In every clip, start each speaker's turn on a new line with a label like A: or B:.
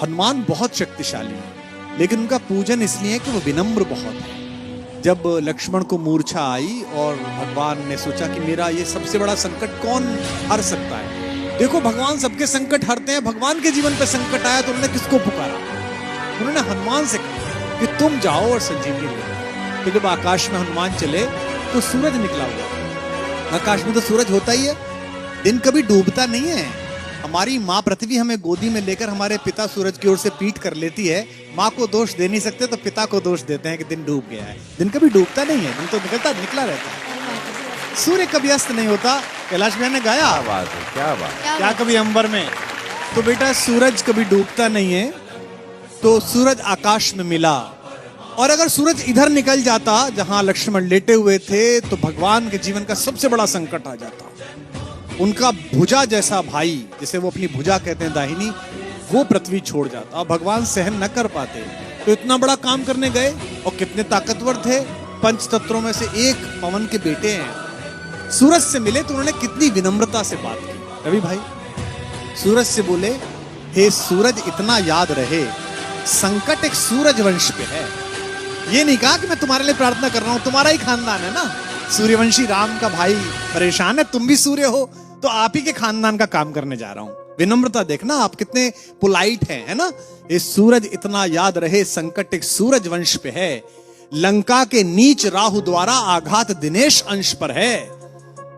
A: हनुमान बहुत शक्तिशाली है, लेकिन उनका पूजन इसलिए है कि वो विनम्र बहुत है। जब लक्ष्मण को मूर्छा आई और भगवान ने सोचा कि मेरा ये सबसे बड़ा संकट कौन हर सकता है। देखो भगवान सबके संकट हरते हैं, भगवान के जीवन पे संकट आया तो उन्होंने किसको पुकारा? उन्होंने हनुमान से कहा कि तुम जाओ और संजीवनी ले। तो जब आकाश में हनुमान चले तो सूरज निकला हुआ। आकाश में तो सूरज होता ही है, दिन कभी डूबता नहीं है। हमारी माँ पृथ्वी हमें गोदी में लेकर हमारे पिता सूरज की ओर से पीठ कर लेती है। माँ को दोष दे नहीं सकते तो पिता को दोष देते हैं कि दिन डूब गया है। दिन कभी डूबता नहीं है, दिन तो निकला रहता है। सूर्य कभी अस्त नहीं होता। कैलाश भैया ने गाया,
B: बात है,
A: क्या कभी अंबर में। तो बेटा सूरज कभी डूबता नहीं है, तो सूरज आकाश में मिला। और अगर सूरज इधर निकल जाता जहां लक्ष्मण लेटे हुए थे तो भगवान के जीवन का सबसे बड़ा संकट आ जाता। उनका भुजा जैसा भाई, जिसे वो अपनी भुजा कहते हैं दाहिनी, वो पृथ्वी छोड़ जाता और भगवान सहन न कर पाते। तो इतना बड़ा काम करने गए और कितने ताकतवर थे, पंच तत्वों में से एक पवन के बेटे हैं। सूरज से मिले तो उन्होंने कितनी विनम्रता से बात की। रवि भाई सूरज से बोले, हे सूरज इतना याद रहे संकट एक सूरज वंश पे है। ये नहीं कहा कि मैं तुम्हारे लिए प्रार्थना कर रहा हूं, तुम्हारा ही खानदान है ना, सूर्यवंशी राम का भाई परेशान है, तुम भी सूर्य हो तो आप ही के खानदान का काम करने जा रहा हूं। विनम्रता देखना आप कितने पोलाइट हैं, है ना। ये सूरज इतना याद रहे संकट एक सूरज वंश पे है, लंका के नीच राहु द्वारा आघात दिनेश अंश पर है।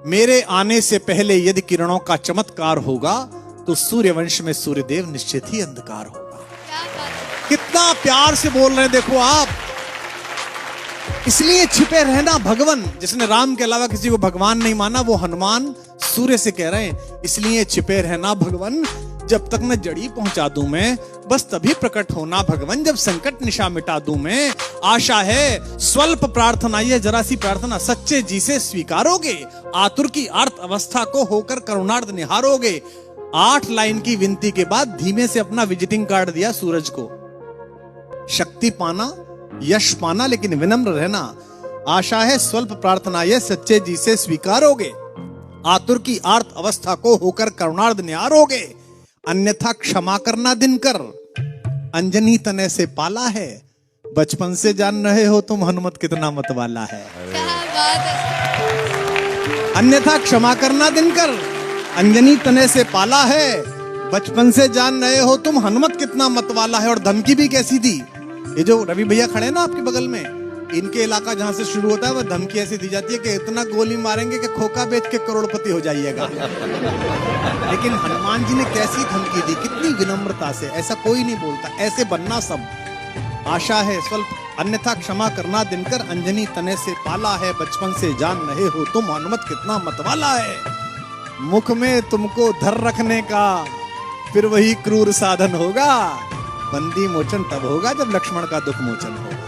A: मेरे आने से पहले यदि किरणों का चमत्कार होगा तो सूर्यवंश में सूर्यदेव निश्चित ही अंधकार होगा। कितना प्यार से बोल रहे हैं देखो आप। इसलिए छिपे रहना भगवान। जिसने राम के अलावा किसी को भगवान नहीं माना वो हनुमान सूर्य से कह रहे हैं, इसलिए छिपे रहना भगवान, जब तक न जड़ी पहुंचा दूं मैं, बस तभी प्रकट होना भगवान, जब संकट निशा मिटा दूं मैं। आशा है स्वल्प प्रार्थना, ये जरा सी प्रार्थना सच्चे जी से स्वीकारोगे, आतुर की अर्थ अवस्था को होकर करुणार्थ निहारोगे। 8 लाइन की विनती के बाद धीमे से अपना विजिटिंग कार्ड दिया सूरज को। शक्ति पाना, यश पाना, लेकिन विनम्र रहना। आशा है स्वल्प प्रार्थना ये सच्चे जी से स्वीकारोगे, आतुर की आर्त अवस्था को होकर करुणार्थ निहारोगे। अन्यथा क्षमा करना दिनकर, अंजनी तने से पाला है, बचपन से जान रहे हो तुम हनुमत कितना मतवाला है। अन्यथा क्षमा करना दिनकर, अंजनी तने से पाला है, बचपन से जान रहे हो तुम हनुमत कितना मतवाला है। और धमकी भी कैसी दी। ये जो रवि भैया खड़े हैं ना आपके बगल में, इनके इलाका जहां से शुरू होता है वह धमकी ऐसी दी जाती है कि इतना गोली मारेंगे कि खोखा बेच के करोड़पति हो जाइएगा। लेकिन हनुमान जी ने कैसी धमकी दी, कितनी विनम्रता से। ऐसा कोई नहीं बोलता, ऐसे बनना सब। आशा है स्वल्प, अन्यथा क्षमा करना दिनकर, अंजनी तने से पाला है, बचपन से जान रहे हो तुम हनुमत कितना मतवाला है। मुख में तुमको धर रखने का फिर वही क्रूर साधन होगा, बंदी मोचन तब होगा जब लक्ष्मण का दुख मोचन होगा।